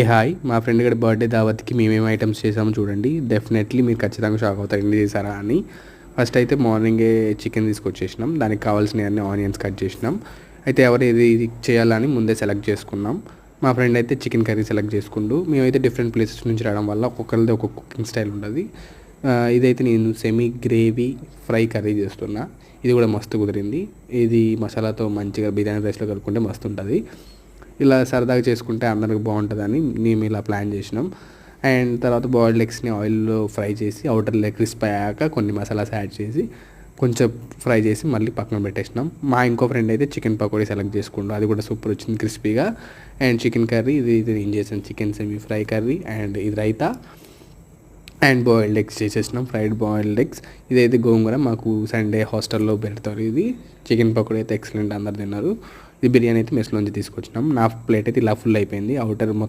Hi మా friend గడి birthday దావత్కి మేమేం ఐటమ్స్ చేసామో చూడండి. డెఫినెట్లీ మీరు ఖచ్చితంగా షాక్ అవుతారు ఎన్ని చేశారా అని. ఫస్ట్ అయితే మార్నింగే చికెన్ తీసుకొచ్చేసినాం. దానికి కావాల్సినవన్నీ ఆనియన్స్ కట్ చేసినాం. అయితే ఎవరు ఇది చేయాలని ముందే సెలెక్ట్ చేసుకున్నాం. మా ఫ్రెండ్ అయితే చికెన్ కర్రీ సెలెక్ట్ చేసుకుంటూ, మేమైతే డిఫరెంట్ ప్లేసెస్ నుంచి రావడం వల్ల ఒక్కొక్కరిది ఒక్కొక్క కుకింగ్ స్టైల్ ఉంటుంది. ఇదైతే నేను సెమీ గ్రేవీ ఫ్రై కర్రీ చేస్తున్నా. ఇది కూడా మస్తు కుదిరింది. ఇది మసాలాతో మంచిగా బిర్యానీ రైస్లో కలుపుకుంటే మస్తు ఉంటుంది. ఇలా సరదాగా చేసుకుంటే అందరికి బాగుంటుందని మేము ఇలా ప్లాన్ చేసినాం. అండ్ తర్వాత బాయిల్డ్ ఎగ్స్ని ఆయిల్లో ఫ్రై చేసి అవుటర్ లెగ్ క్రిస్ప్ అయ్యాక కొన్ని మసాలాస్ యాడ్ చేసి కొంచెం ఫ్రై చేసి మళ్ళీ పక్కన పెట్టేసినాం. మా ఇంకో ఫ్రెండ్ అయితే చికెన్ పకోడీ సెలెక్ట్ చేసుకుంటాం. అది కూడా సూపర్ వచ్చింది క్రిస్పీగా. అండ్ చికెన్ కర్రీ ఇది నేను చేసాను, chicken semi fry curry. And ఇది రైతా అండ్ బాయిల్డ్ ఎగ్స్ చేసేసినాం, ఫ్రైడ్ బాయిల్డ్ ఎగ్స్. ఇదైతే గోంగూర మాకు సండే హాస్టల్లో పెడతారు. ఇది చికెన్ పకోడీ అయితే ఎక్సలెంట్, అందరు తిన్నారు. ఇది బిర్యానీ అయితే మెస్లోంచి తీసుకొచ్చినాం. నా ప్లేట్ అయితే ఇలా ఫుల్ అయిపోయింది. అవుటర్